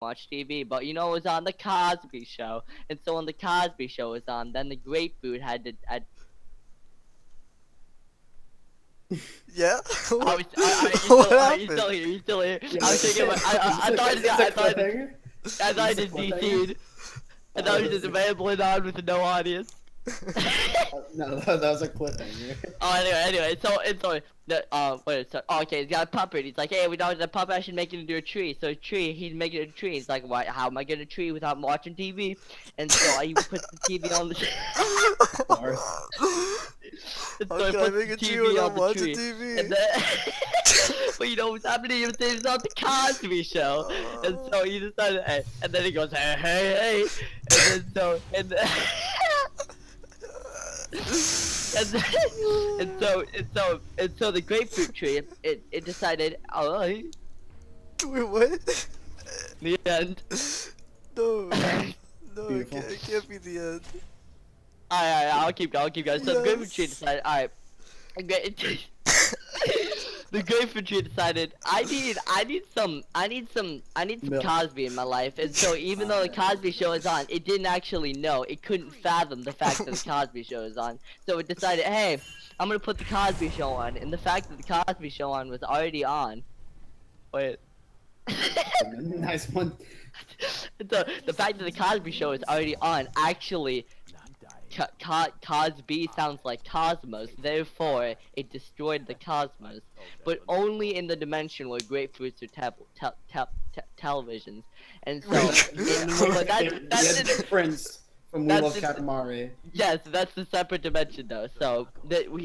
watch TV, but you know it was on the Cosby Show, and so when the Cosby Show was on, then the Grapefruit had to. Yeah. I What, was, I, what you happened? still here? You still here? Yeah, I was thinking, I thought I just DC'd. I thought I was just rambling on with no audience. No, that was a cliffhanger. Oh, anyway, okay, he's got a puppet. He's like, hey, we know the puppet, I should make it into a tree. So he's making it a tree. He's like, why? How am I getting a tree without watching TV? And so he puts the TV on the. Sorry. How can I make a tree without watching TV? And then, but you know what's happening? It's on the Cosby Show, and so he decided, hey, and then he goes, hey, and then and so the grapefruit tree, it decided, oh, Wait, what? the end. No, no, Beautiful. it can't be the end. Alright, I'll keep going. So the grapefruit tree Yes. decided, alright. The grapefruit tree decided, I need some Milk. Cosby in my life, and so even though the Cosby Show is on, it didn't actually know. It couldn't fathom the fact that the Cosby Show is on. So it decided, hey, I'm gonna put the Cosby Show on, and the fact that the Cosby Show on was already on. Wait. Nice one. The fact that the Cosby Show is already on actually. Cosby sounds like cosmos, therefore it destroyed the cosmos, but only in the dimension where grapefruits are televisions, and so but that's the difference from We that's Love the- Katamari. yes, that's the separate dimension though. So that was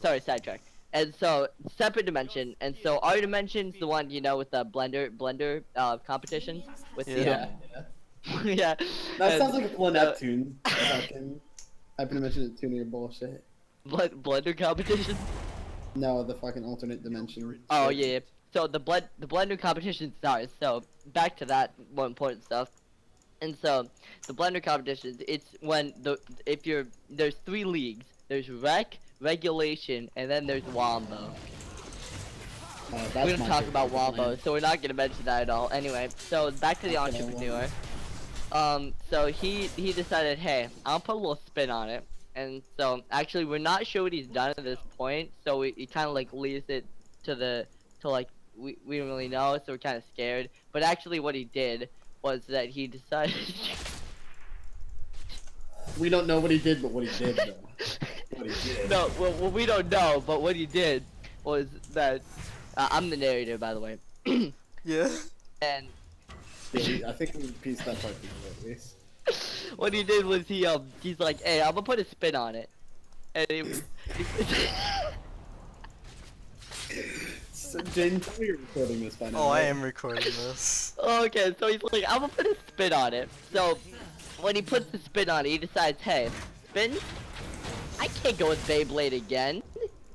sorry, sidetrack. And so separate dimension, and so our dimension's the one with the blender competition with the Yeah. yeah. That and, sounds like a full Neptune. I've been mentioning tuning your bullshit. blender competition. No, the fucking alternate dimension. Oh yeah. So the blender competition starts. So back to that more important stuff. And so the blender competition, it's when there's 3 leagues. There's rec, regulation, and then there's wombo. That's We don't my talk favorite about wombo, line. so we're not gonna mention that at all. Anyway, so back to the Okay, entrepreneur. So he decided, hey, I'll put a little spin on it. And so actually we're not sure what he's done at this point, so he kind of like leaves it to like we don't really know, so we're kind of scared. But actually what he did was that he decided We don't know what he did, but what he did, though. What he did. no, well we don't know, but what he did was that I'm the narrator, by the way. Yeah. And Yeah, I think we pieced that part together at least. what he did was he's like, hey, I'm gonna put a spin on it. And So, James, tell me you're recording this by now. Oh, I right? am recording this. okay, so he's like, I'm gonna put a spin on it. So when he puts the spin on it, he decides, hey, spin? I can't go with Beyblade again.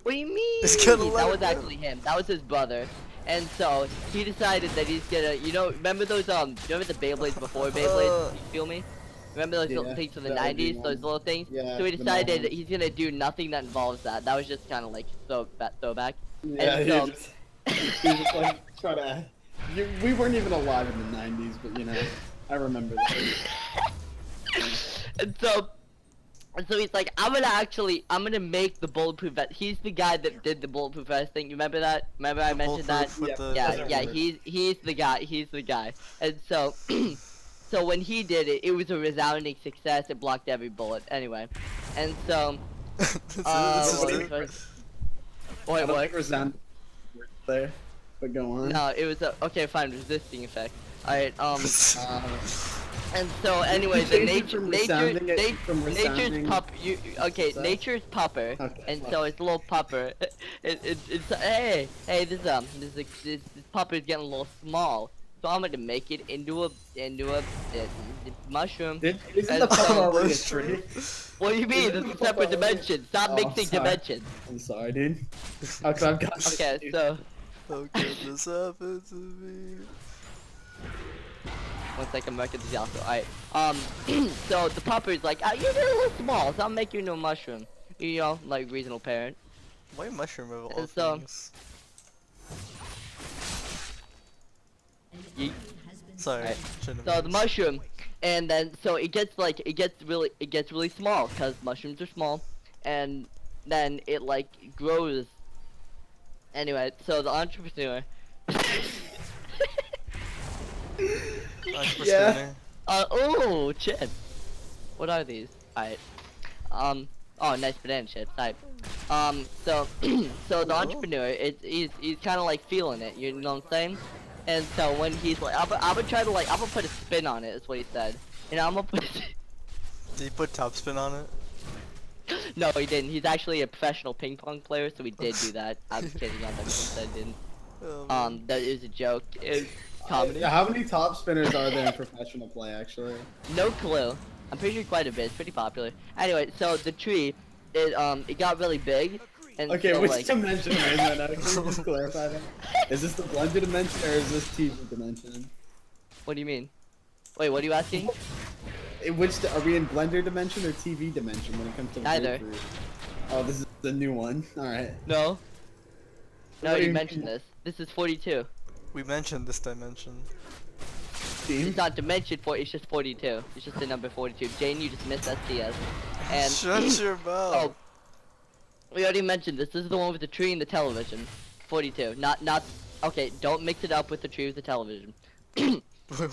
What do you mean? He's gonna let That it was go. actually him. That was his brother. And so he decided that he's gonna, remember those remember the Beyblades before Beyblades? You feel me? Remember those little Yeah, things from the the OG 90s? one. Those little things? Yeah, So he the decided Mohawk. that he's gonna do nothing that involves that. That was just kind of like throwback. Yeah, And so- he was just like, try to. We weren't even alive in the 90s, but I remember that. And so he's like, I'm gonna make the bulletproof vest. He's the guy that did the bulletproof vest thing. You remember that? Remember I mentioned that? Bulletproof with Yeah. the- Yeah, remember. he's the guy. And so, so when he did it, it was a resounding success. It blocked every bullet. Anyway, and so, This is what it. was- I wait, don't what? think resound there, but go on. No, it was okay. Fine, resisting effect. All right. Uh, And so anyway, You the changed it from resounding from resounding nature's pup. Okay, success? nature's pupper, Okay, and fuck. so it's a little pupper. It's hey, this pupper is getting a little small, so I'm gonna make it into a mushroom. Isn't the And so- puppet already a tree? What do you mean? Isn't It's the a separate puppet already- dimension. Stop Oh, mixing sorry. dimensions. I'm sorry, dude. Okay, I've got. Okay, so How could this happen to me? one second, I'm making this also. Alright. So the pupper is like, you're a little small, so I'll make you into a mushroom. Like reasonable parent. Why mushroom of all And so- things? Yeet. Sorry. Right. Shouldn't So have the made mushroom, and then so it gets really small because mushrooms are small, and then it like grows. Anyway, so the entrepreneur. Nice for Yeah. spinning. Oh, chips. What are these? Alright. Oh, nice banana chips. Type. So, so the Oh. entrepreneur, he's kind of like feeling it. You know what I'm saying? And so when he's like, I'm gonna try to like, I'm gonna put a spin on it. Is what he said. And I'm gonna put. Did you put top spin on it? No, he didn't. He's actually a professional ping pong player, so he did do that. I'm kidding on him since I didn't. Oh, man. That is a joke. It's comedy. How many top spinners are there in professional play, actually? No clue. I'm pretty sure quite a bit. It's pretty popular. Anyway, so the tree, it got really big, and Okay, so, which like, dimension are we in right now? Can you just clarify that? Is this the blended dimension or is this TV dimension? what do you mean? Wait, what are you asking? Are we in blender dimension or TV dimension when it comes to the Neither. grapefruit? Oh, this is the new one. All right. No. No, What do you you mentioned mean? this. This is 42. We mentioned this dimension. Team. It's not dimension 4. It's just 42. It's just the number 42. Jane, you just missed SCS. And Shut your mouth. oh, we already mentioned this. This is the one with the tree and the television. 42. Not. Okay, don't mix it up with the tree with the television. Wait,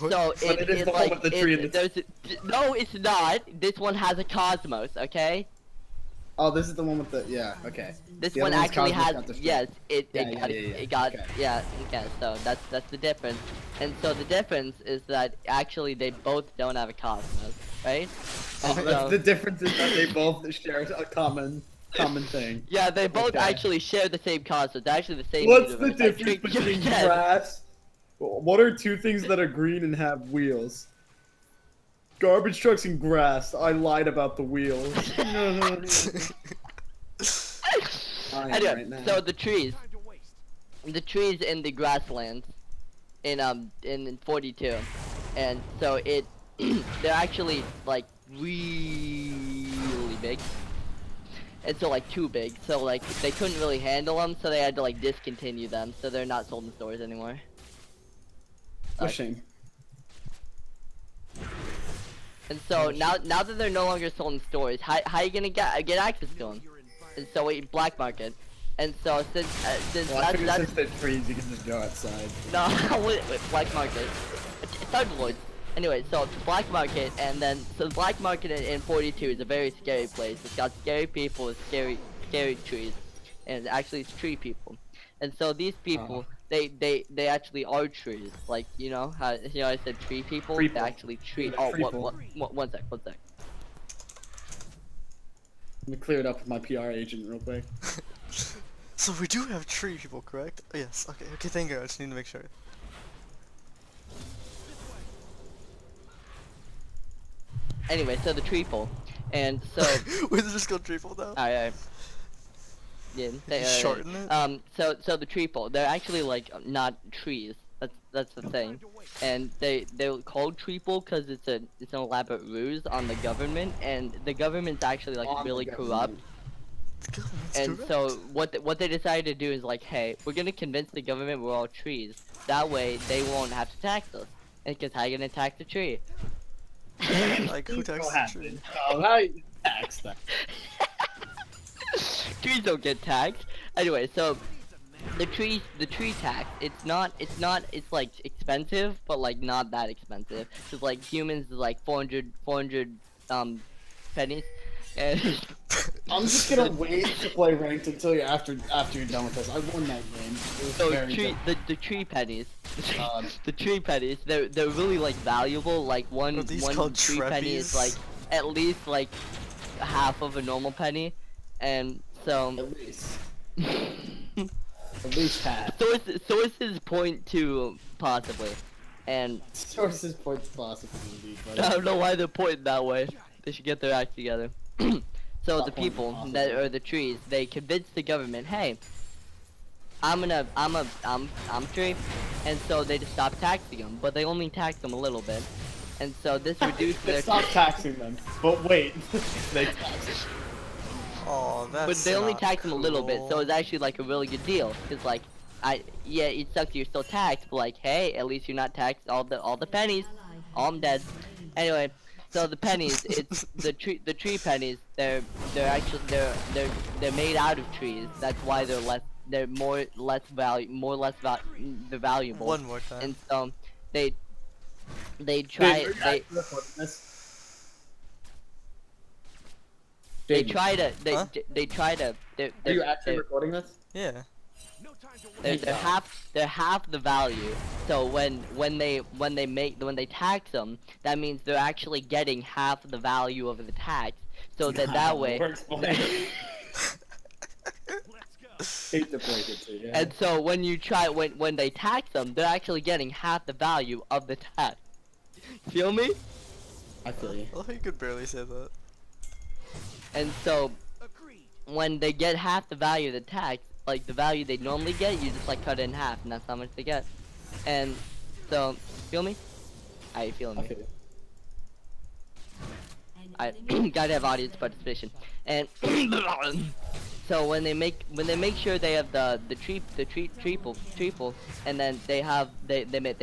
what? So But it is the one with the tree and the there's no, it's not. This one has a cosmos. Okay. Oh, this is the one with the okay. This The one other one's actually Cosby's has got the string. yes. It Yeah, got yeah, it got okay. yeah. Okay, so that's the difference. And so the difference is that actually they both don't have a cosmos, right? Oh, And that's so- the difference is that they both share a common thing. Yeah, they both Okay. actually share the same cosmos. They're actually the same. What's the universe. I difference tricked you between again. grass? What are two things that are green and have wheels? Garbage trucks and grass. I lied about the wheels. I am Anyway, right now. so the trees in the grasslands in 42, and so they're actually like really big, and so like too big, so like they couldn't really handle them, so they had to like discontinue them, so they're not sold in stores anymore. A shame. And so now that they're no longer sold in stores, how you gonna get access to them? And so we black market. And so since Well, I figured that's since they're trees, you can just go outside. no wait, black market. It's Thunderlords. Anyway, so it's black market, and then so the black market in 42 is a very scary place. It's got scary people with scary trees, and actually it's tree people. And so these people, they actually are trees. Like you know how I said tree people. Treeple. They actually tree. Yeah, Oh, treeple. one sec. Let me clear it up with my PR agent real quick. So we do have tree people, correct? Oh, yes. Okay. Okay. Thank you. I just need to make sure. Anyway, so the treeple, and so Wait, they just go tree people now? alright. Yeah, they, Shorten it? so the treeple, they're actually like not trees. That's the thing, and they're called treeple because it's an elaborate ruse on the government, and the government's actually like On the really government. corrupt. That's And correct. so what they decided to do is like, hey, we're gonna convince the government we're all trees. That way they won't have to tax us. And because how you gonna tax the tree? Like, who taxes the tree? Oh, how you tax that? Trees don't get taxed. Anyway, so the tree tax, it's like expensive, but like not that expensive. Cause like humans is like 400 pennies, and I'm just gonna wait to play ranked until after you're done with this. I won that game. It was so very the tree pennies, Um, the tree pennies, they're really like valuable. Like one Are these one called tree penny is treppies? like at least like half of a normal penny, and so. at least. At least half. Sources point to possibly, and Sources points possibility, I but don't know why they're pointing that way. They should get their act together. So Stop the pointing people possible. that are the trees, they convince the government, hey, I'm tree, and so they just stop taxing them, but they only tax them a little bit, and so this reduced they their. stop taxing them. But wait, they tax. Oh, that's But they only not tax them a little bit, so cool. it's actually like a really good deal. Cause like yeah, it sucks you're still taxed, but like, hey, at least you're not taxed all the pennies. Oh, I'm dead. Anyway, so the pennies, it's the tree pennies. They're actually they're made out of trees. That's why they're they're valuable, One more time. and so they Jaden, are you they actually recording this? they Jaden, try to Huh? they try to are you actually they're, recording this? Yeah. they're half the value. So when they tax them, that means they're actually getting half the value of the tax. So that I that don't know, way, we're explaining. Hate to break it to you. and so when you try when they tax them, they're actually getting half the value of the tax. Feel me? I feel you. I love how you could barely say that. And so when they get half the value of the tax, like the value they normally get, you just like cut it in half, and that's how much they get. And so, feel me? I feel I me. feel you. I gotta have audience participation. And so when they make sure they have the triple, and then they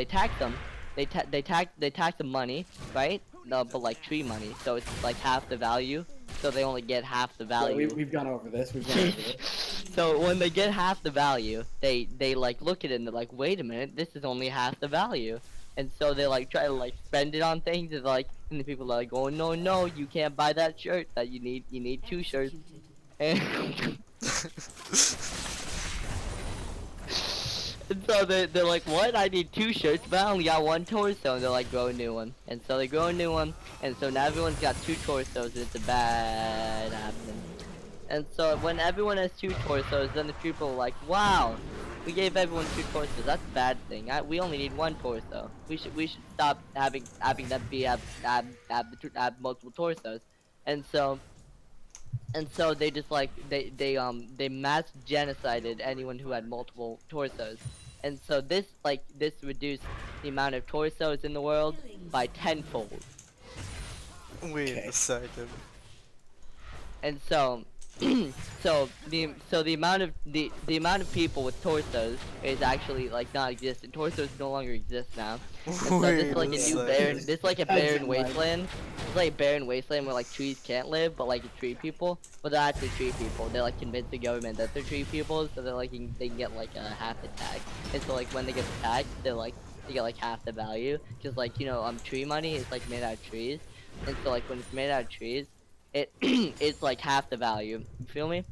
tax them, they tax the money, right? No, but like tree money, so it's like half the value. So they only get half the Yeah, value. we've gone over this. We've gone over this. So when they get half the value, they like look at it and they're like, wait a minute, this is only half the value. And so they like try to like spend it on things, and like, and the people are like, oh no, you can't buy that shirt that you need two shirts. And, and so they're like, what? I need two shirts, but I only got one torso. And they're like, grow a new one. And so they grow a new one, and so now everyone's got two torsos, and it's a bad happening. And so when everyone has two torsos, then the people are like, wow, we gave everyone two torsos. That's a bad thing. We only need one torso. We should stop having them have multiple torsos. And so they just like they mass genocided anyone who had multiple torsos. And so this reduced the amount of torsos in the world by tenfold. Wait Okay. a second. And so the amount of people with torsos is actually like not existent. Torsos no longer exist now. And so this is like a new barren. This is like a barren wasteland. It's like a barren wasteland where like trees can't live, but like tree people. But they're actually tree people. They're like convinced the government that they're tree people, so they're like they can get like a half the tax. And so like when they get the tax, they get like half the value. Cause like tree money is like made out of trees, and so like when it's made out of trees, it's like half the value. You feel me?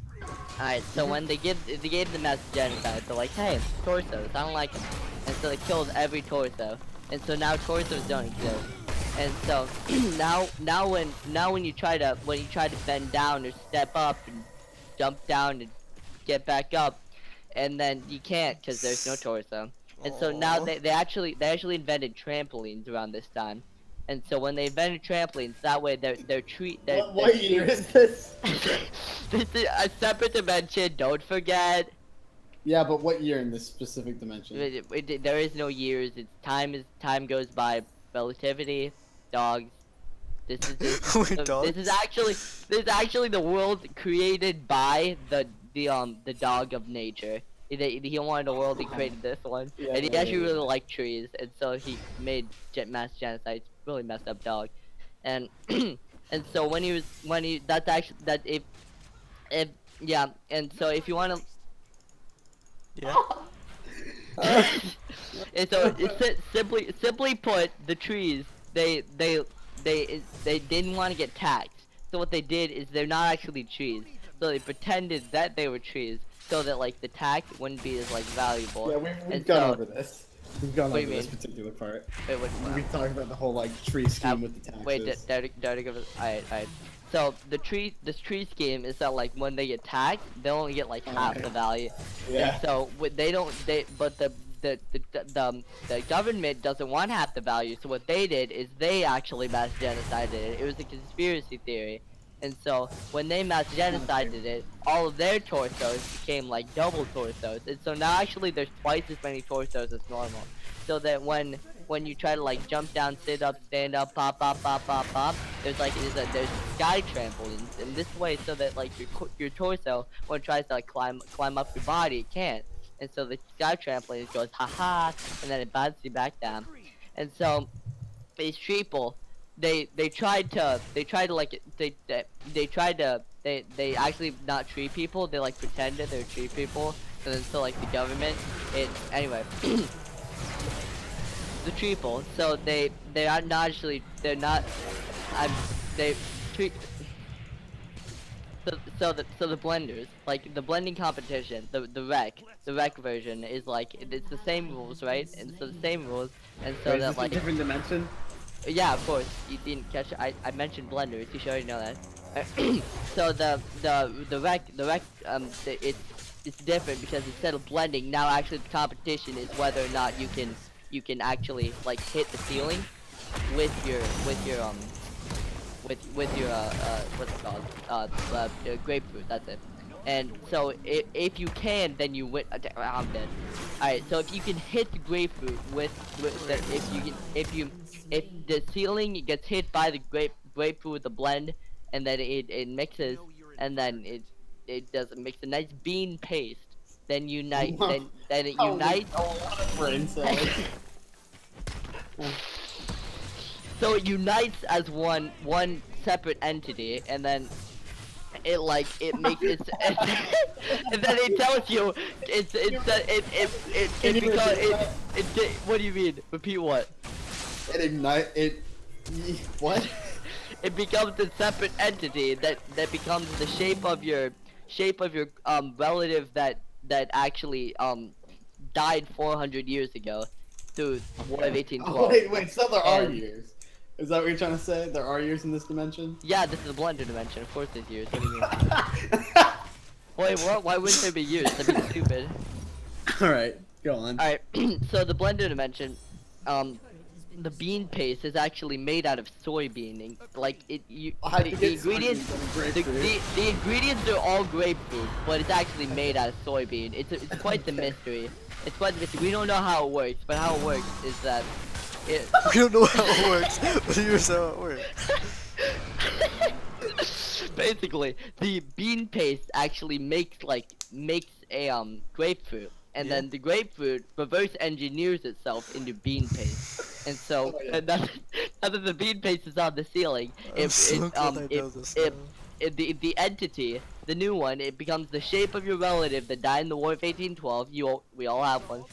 Alright, so when they gave the mass genocide, they're like, hey, torsos, I don't like them. And so they killed every torso. And so now torsos don't exist. And so now when you try to bend down or step up and jump down and get back up, and then you can't because there's no torso. And so now Aw. they actually invented trampolines around this time. And so when they invented trampolines, that way What year is this? this is a separate dimension. Don't forget. Yeah, but what year in this specific dimension? There is no years. Time goes by. Relativity, dogs. This Wait, dogs? is actually the world created by the dog of nature. He wanted a world. He created this one, Yeah, and he yeah, actually yeah. really liked trees, and so he made mass genocide. It's really messed up dog, and and so when he that's actually that if yeah, and so if you want to. Yeah. And so simply put, the trees they didn't want to get taxed. So what they did is they're not actually trees. So they pretended that they were trees, so that like the tax wouldn't be as like valuable. Yeah, we've And gone so- over this. We've gone What do over you this mean? particular part. Wait, what? We've talked about the whole like tree scheme with the taxes. Wait, alright. So this tree scheme is that like when they get taxed, they only get like half the value. Yeah. And so but the government doesn't want half the value. So what they did is they actually mass genocided it. It was a conspiracy theory. And so when they mass genocided it, all of their torsos became like double torsos. And so now actually there's twice as many torsos as normal. So that when you try to like jump down, sit up, stand up, pop, there's sky trampolines in this way, so that like your torso when it tries to like climb up your body, it can't. and so the sky trampoline goes haha, and then it bounces you back down, and so these people, they actually not tree people, they like pretended they're tree people, and then so like the government, anyway. The people, so they are not actually, they're not, they treat, so the blenders, like the blending competition, the rec version is like, it's the same rules, right? And so the same rules, and so Wait, is that this a like, different dimension? yeah, of course, you didn't catch it. I mentioned blenders, you should already know that. So the rec, it's different because instead of blending, now actually the competition is whether or not you can actually like hit the ceiling with your with your what's it called, grapefruit. That's it. And so if you can, then you win. I'm dead. Alright, so if you can hit the grapefruit with the, if the ceiling gets hit by the grapefruit with the blend, and then it mixes, and then it does mix a nice bean paste, then then it Oh, there's unites. a lot of brain cells. So it unites as one separate entity, and then it like it makes it, and then it tells you Can you because repeat that? what do you mean? Repeat what? It ignite it. What? It becomes a separate entity that becomes the shape of your relative that actually died 400 years ago through War of Oh 1812. wait. So there are And- years. Is that what you're trying to say? There are years in this dimension? Yeah, this is a blender dimension. Of course, there's years. What do you mean? Wait, what? Why wouldn't there be years? That'd be stupid. All right, go on. Alright, so the blender dimension, the bean paste is actually made out of soybean. Like the ingredients, the ingredients are all grapefruit, but it's actually made out of soybean. It's quite the mystery. It's quite the mystery. We don't know how it works, but how it works is that We don't know how it works, but here's how it works. basically the bean paste actually makes a grapefruit, and Yeah. then the grapefruit reverse engineers itself into bean paste, and so Oh, yeah. and now that the bean paste is on the ceiling, I'm so glad I know this now. the entity, the new one, it becomes the shape of your relative that died in the War of 1812. We all have one,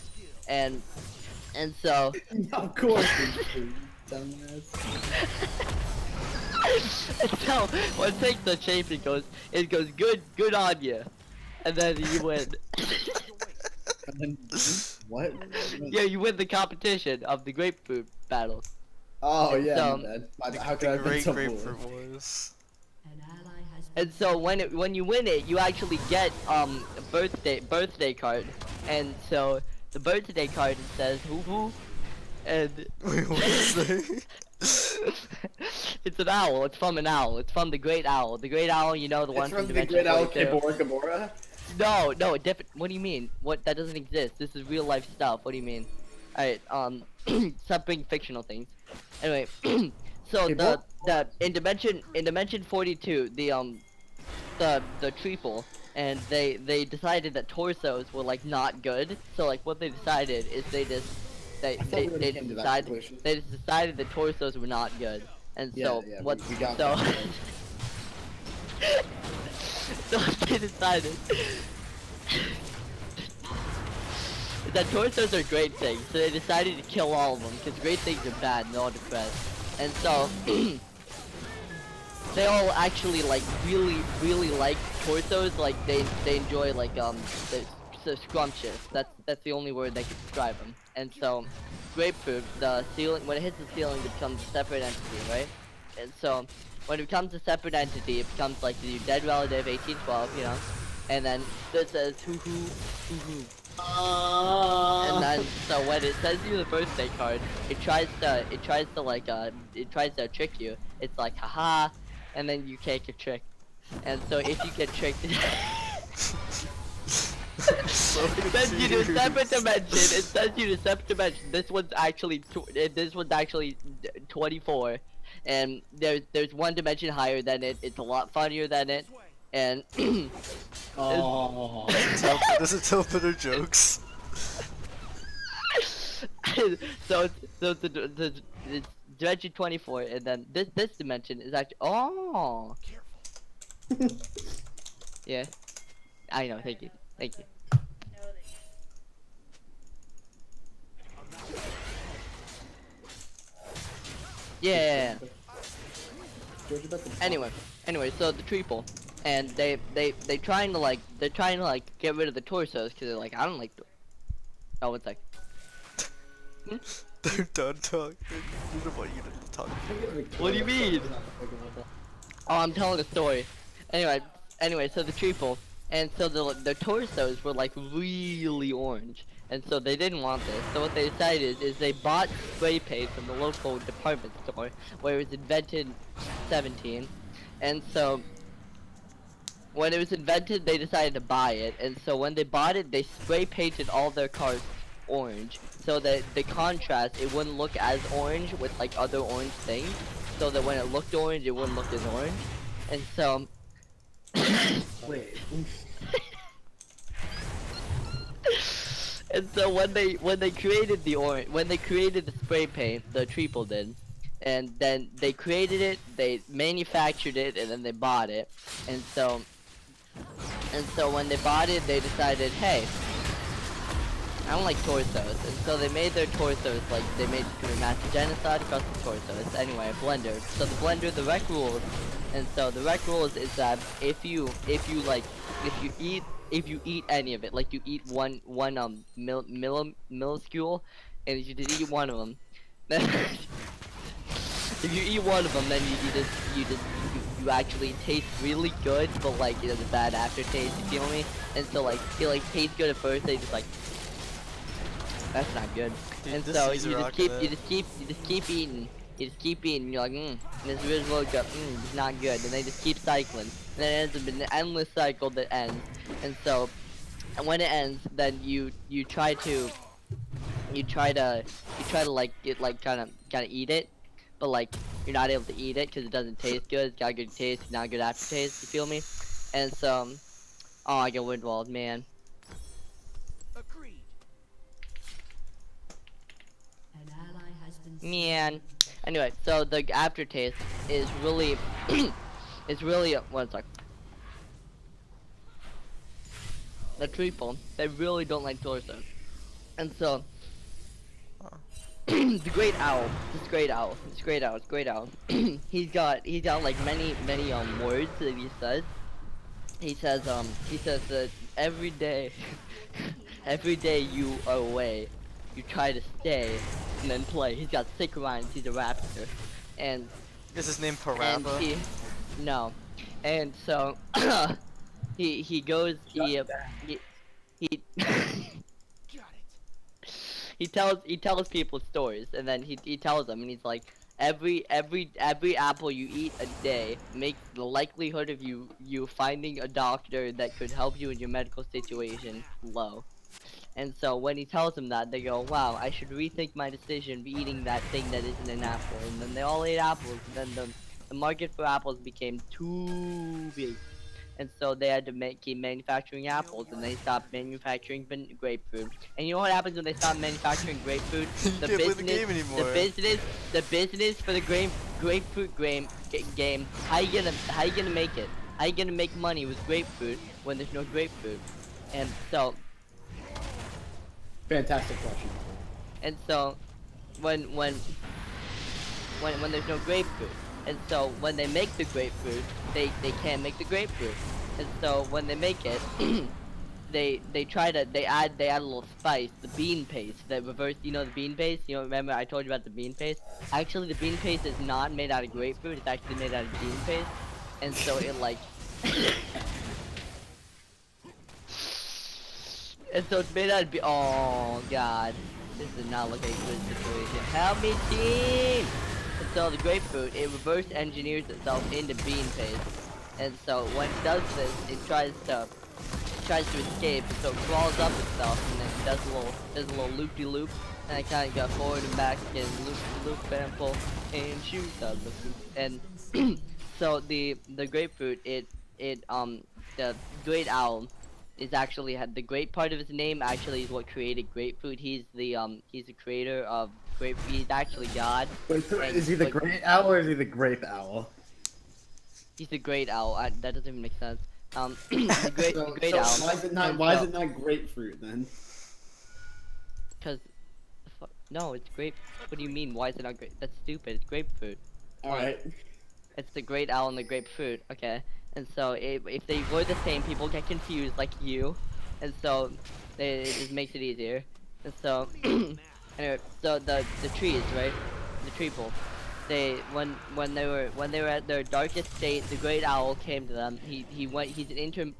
and so Of course. You dumbass. so when it takes the shape, it goes good on you, and then you win. And then, what? Yeah, you win the competition of the grapefruit battle. Oh yeah. So- my bad. How could I The have been great so grapefruit foolish? was. And so when you win it, you actually get a birthday card, and so the birthday card says hoo hoo, and Wait, what is that? it's an owl. It's from an owl. It's from the great owl. The great owl, you know, the one It's from from the Dimension Great Owl 42. Kibora Gabora. No, different. What do you mean? What? That doesn't exist. This is real life stuff. What do you mean? Alright, stop bringing fictional things. Anyway, so the in dimension 42, the triple, and they decided that torsos were like not good. So like what they decided is they just decided that torsos were not good, and so Yeah, what? we got so that. so they decided that torsos are great things. So they decided to kill all of them because great things are bad and they're all depressed, and so. They all actually like really like torsos. Like they enjoy like they're scrumptious. That's the only word that can describe them. And so, grapefruit, the ceiling, when it hits the ceiling, it becomes a separate entity, right? And so when it becomes a separate entity, it becomes like the dead relative 1812, you know. And then it says hoo hoo hoo hoo. And then so when it sends you the birthday card, it tries to trick you. It's like haha. And then you can't get tricked. And so if you get tricked, So it sends you to a separate confused. dimension. It sends you to a separate dimension. This one's actually 24, and there's one dimension higher than it. It's a lot funnier than it, and Oh. Does it tell better jokes? so it's dimension 24, and then this dimension is actually yeah. I know. Thank you. Thank you. Yeah. Anyway, so the triple, and they trying to like get rid of the torsos because they're like, I don't like. Oh, one sec. They're done talking. I don't want you to talk. What do you mean? Oh, I'm telling a story. Anyway, so the triple, and so the torsos were like really orange, and so they didn't want this. So what they decided is they bought spray paint from the local department store where it was invented 17, and so when it was invented, they decided to buy it, and so when they bought it, they spray painted all their cars orange, so that the contrast, it wouldn't look as orange with like other orange things, so that when it looked orange, it wouldn't look as orange, and so. Wait. And so when they created the spray paint, the triple did, and then they created it, they manufactured it, and then they bought it, and so when they bought it, they decided, hey, I don't like torsos, and so they made their torsos like they made it to a master genocide across the torsos. Anyway, a blender. So the blender, the rec rules, and so the rec rules is that if you eat any of it, like you eat one minuscule, and if you just eat one of them, then if you eat one of them, then you actually taste really good, but like it has a bad aftertaste. You feel me? And so like it like tastes good at first, they just like. That's not good. Dude, and this so is you rocking just it. keep eating. You just keep eating. You're like, this is really good. It's not good. And they just keep cycling. And then it ends up in an endless cycle that ends. And so, and when it ends, then you try to like get like kind of eat it, but like you're not able to eat it because it doesn't taste good. It's got a good taste, not a good aftertaste. You feel me? And so, oh, I get windwalled, man. Agreed. Man. Anyway, so the aftertaste is really, it's really, one sec. The triple, they really don't like torso. And so, the great owl, this great owl, he's got like many words that he says. He says that every day, every day you are away, you try to stay and then play. He's got sick rhymes. He's a rapper, and Is his name and Parappa? no, and so he goes he Got it. he tells people stories, and then he tells them, and he's like, every apple you eat a day makes the likelihood of you finding a doctor that could help you in your medical situation low. And so when he tells them that, they go, wow, I should rethink my decision of eating that thing that isn't an apple. And then they all ate apples, and then the market for apples became too big. And so they had to keep manufacturing apples, and they stopped manufacturing grapefruit. And you know what happens when they stop manufacturing grapefruit? You can't play the game anymore. The business for the grapefruit game. How you gonna make it? How you gonna make money with grapefruit when there's no grapefruit? And so Fantastic question. and so when there's no grapefruit, and so when they make the grapefruit, they can't make the grapefruit, and so when they make it, they add a little spice, the bean paste, that reverse, you know, the bean paste, you know, remember I told you about the bean paste? Actually, the bean paste is not made out of grapefruit, it's actually made out of bean paste, and so it like and so it's made out of oh god, this does not look like a good situation. Help me, team! And so the grapefruit, it reverse engineers itself into bean paste. And so when it does this, it tries to escape, and so it crawls up itself, and then it does a little loop-de-loop, and it kind of go forward and back again, loop-de-loop, and pull, and shoot out the fruit. And so the grapefruit, it the great owl is actually had the great part of his name actually is what created grapefruit. He's the creator of grapefruit. He's actually God. Wait, so And- is he the but great owl or is he the grape owl? He's the great owl. That doesn't even make sense. The great So owl. why is it not? And Why so- is it not grapefruit then? Cause, no, it's grape. What do you mean? Why is it not grape? That's stupid. It's grapefruit. All right. It's the great owl and the grapefruit. Okay. And so if they were the same, people get confused like you, and so it just makes it easier. And so anyway, so the trees, right? The people. When they were at their darkest state, the great owl came to them. He's an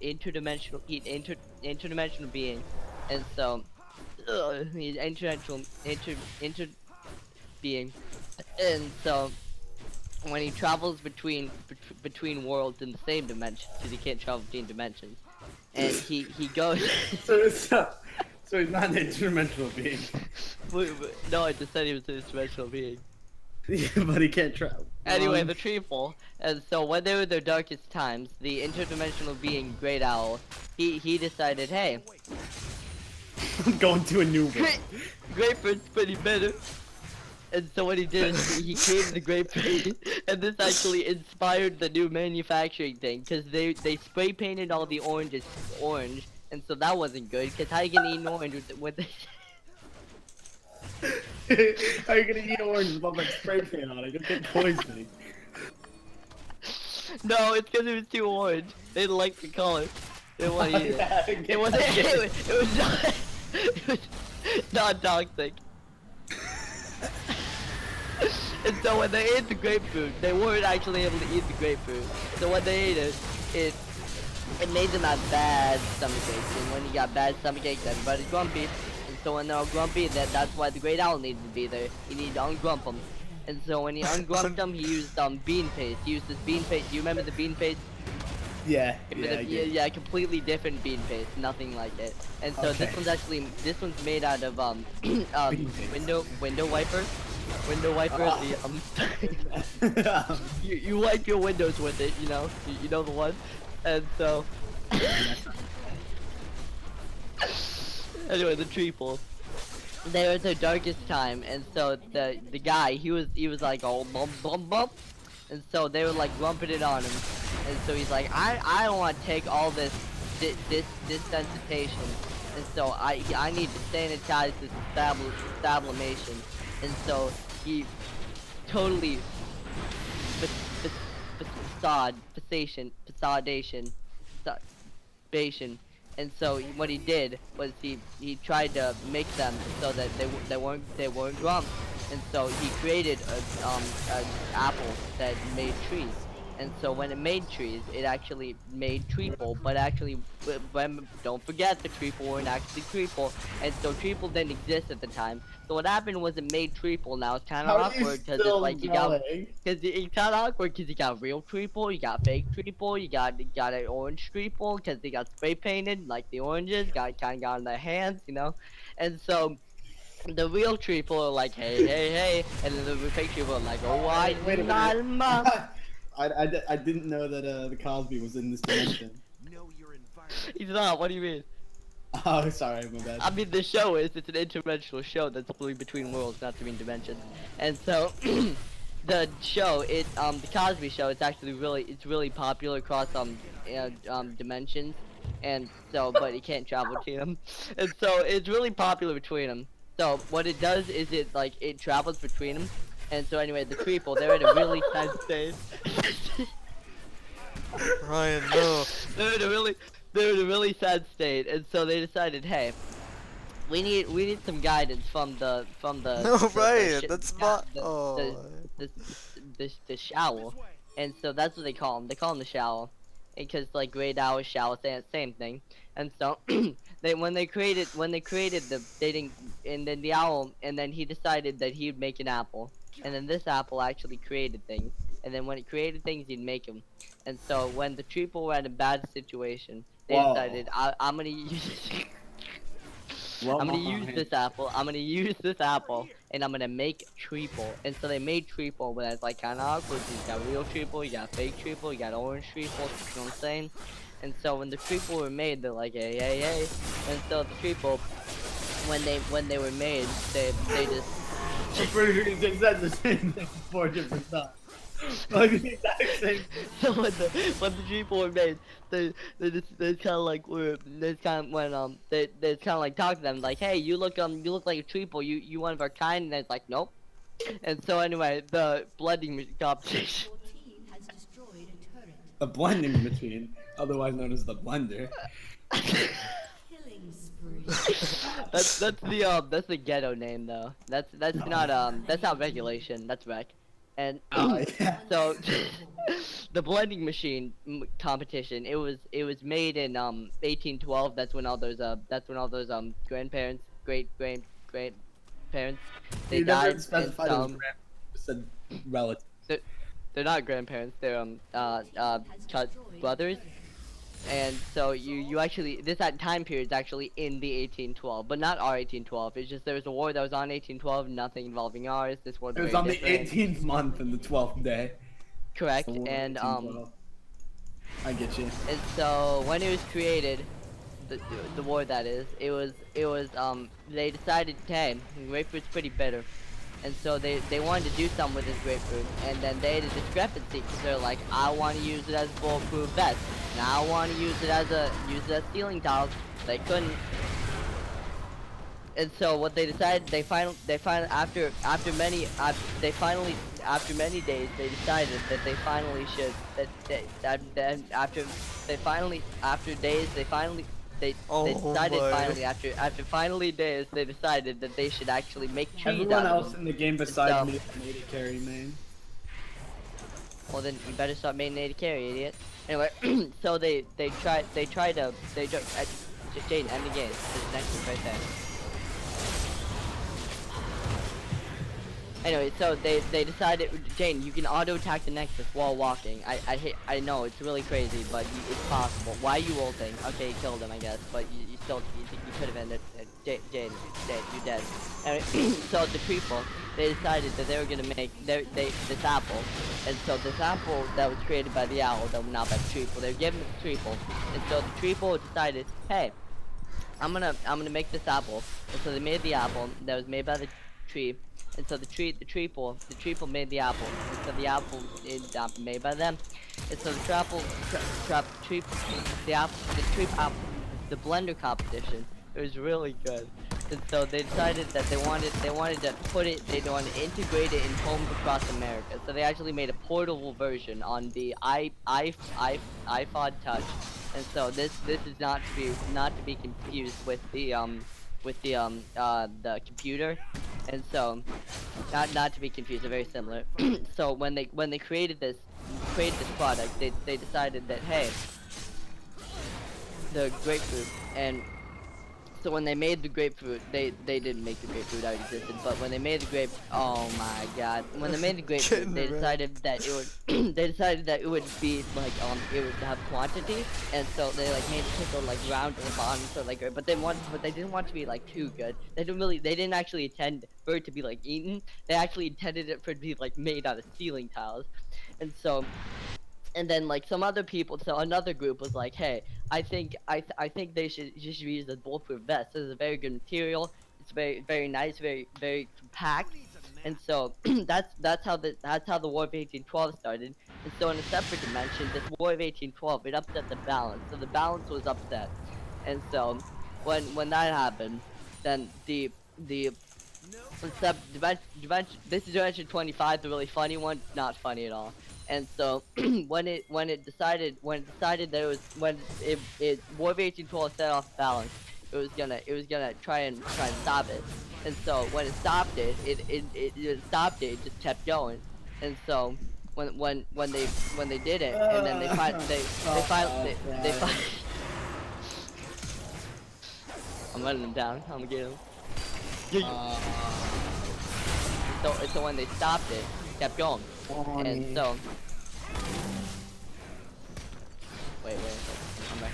interdimensional being, and so he's inter being, and so when he travels between worlds in the same dimension, because he can't travel between dimensions, and he goes. So he's not an interdimensional being. No, I just said he was an interdimensional being. Yeah, but he can't travel. Anyway, the treeful, and so when they were their darkest times, the interdimensional being Great Owl, he decided, hey, I'm going to a new world. Grapefruit's pretty better. And so what he did is he created the grapefruit, and this actually inspired the new manufacturing thing, because they spray painted all the oranges orange, and so that wasn't good, because how you gonna eat an orange with the How are you gonna eat orange with all that spray paint on it? You'll get poisoning. No, it's because it was too orange. They didn't like the color. They didn't want to eat it. It wasn't. It was not. It was not toxic. And so when they ate the grapefruit, they weren't actually able to eat the grapefruit. So when they ate it, it made them have bad stomach aches. And when you got bad stomach aches, everybody's grumpy. And so when they're all grumpy, that's why the Great Owl needed to be there. He needed to ungrump them. And so when he ungrumped them, he used bean paste. He used this bean paste. Do you remember the bean paste? Yeah. Yeah, completely different bean paste, nothing like it. And so Okay. this one's made out of Bean paste. window wiper. Window wiper, you wipe your windows with it, you know the one. And so anyway, the treeple, they were at their darkest time, and so the guy, he was like, oh, bump, and so they were like grumping it on him, and so he's like, I don't want to take all this desensitization, and so I need to sanitize this establishment, and so he totally facadation. And so what he did was he tried to make them so that they weren't grumps, and so he created an apple that made trees. And so when it made trees, it actually made treeple, but actually, don't forget the treeple weren't actually treeple, and so treeple didn't exist at the time. So what happened was it made treeple. Now it's kind of awkward because it's like you got, it's kind of awkward because you got real treeple, you got fake treeple, you got an orange treeple because they got spray painted like the oranges, kind of got in their hands, you know, and so. The real treeple are like, hey, and then the fake treeple are like, oh, I Wait a not minute. I didn't know that the Cosby was in this dimension. Know your environment. He's not. What do you mean? Oh, sorry, my bad. I mean, the show it's an interdimensional show that's split between worlds, not between dimensions. And so, the show, the Cosby Show, it's actually really popular across dimensions, and so, but it can't travel between them, and so it's really popular between them. So what it does is it travels between them, and so anyway, the people, they're in a really sad state. Ryan, no. They're in a really sad state, and so they decided, hey, we need some guidance from the No, Ryan, that's not. the shower, and so that's what they call him. They call him the shower, because like Great Owl, shower, same thing. And so when they created the dating, and then the owl, and then he decided that he'd make an apple, and then this apple actually created things, and then when it created things, he'd make them. And so when the people were in a bad situation, they Wow. decided I'm gonna use Well, I'm gonna use this apple. I'm gonna use this apple, and I'm gonna make treacle. And so they made treacle, but that's like kind of awkward. You got real treacle, you got fake treacle, you got orange treacle. You know what I'm saying? And so when the treacle were made, they're like, hey, hey, hey. And so the treacle, when they were made, they just I'm pretty sure you said the same thing 4 different times. Like the exact same thing. so when the treacle were made, they kind of like were they kind of when they kind of like talk to them like, hey, you look like a treacle, you one of our kind, and it's like, nope. And so anyway, the blending competition. Your team has destroyed a turret. The blending machine, otherwise known as the blender. Killing spree. That's the ghetto name though. That's not regulation. That's rec. And Oh yeah. so the blending machine competition. It was made in 1812. That's when all those grandparents, great parents, they You died. never And specified so, as grand. You said relative. they're not grandparents. They're brothers. And so you actually this that time period is actually in the 1812, but not our 1812. It's just there was a war that was on 1812, nothing involving ours. This war It was on the 18th month and the 12th day. correct. The war of And 1812. I get you. and so when it was created, the war that is, it was they decided, hey, grapefruit's pretty bitter. And so they wanted to do something with this grapefruit, and then they had a discrepancy because they're like, I want to use it as a bulletproof vest, and I want to use it as ceiling tiles. They couldn't. And so what they decided, after many days, they decided that they finally should they Oh decided my. finally after days they decided that they should actually make cheese Everyone out of else them. in the game besides dumb. me made it carry main. Well then you better start making native carry, idiot. Anyway, so Jaden, end the game. There's next right there. Anyway, so they decided, Jane, you can auto attack the Nexus while walking. I know it's really crazy, but it's possible. Why are you ulting? Okay, you killed him, I guess, but you could have ended. Jane, you're dead. Anyway, so the people, they decided that they were gonna make this apple, and so this apple that was created by the owl, that was not by the treeple, they were given it the treeple, and so the treeple decided, hey, I'm gonna make this apple, and so they made the apple that was made by the tree. And so the treeple made the apple. And so the apple is made by them. And so the blender competition, it was really good. And so they decided that they wanted to integrate it in homes across America. So they actually made a portable version on the iPod Touch. And so this is not to be confused with the computer. And so, not to be confused, they're very similar. So when they created this product, they decided that, hey, the grapefruit, and so when they made the grapefruit, they didn't make the grapefruit already existed, but when they made the grape, oh my god, when they made the grapefruit, they decided that it would it would be like it would have quantity, and so they like made it pickle like round on the bottom, so like, but they didn't want it to be like too good. They didn't actually intend for it to be like eaten. They actually intended it for it to be like made out of ceiling tiles, and so. And then like some other people, so another group was like, hey, I think they should use the bulletproof vest. This is a very good material. It's very nice, very compact. And so that's how the War of 1812 started. And so in a separate dimension, this War of 1812, it upset the balance. So the balance was upset. And so when that happened, then this is dimension 25, the really funny one. It's not funny at all. And so when it decided that it was War of 1812 set off balance, it was gonna try and stop it. And so when it stopped it, it just kept going. And so when they did it, and then they finally I'm running them down. I'm gonna get them. So when they stopped it, it kept going. And so wait, I'm back.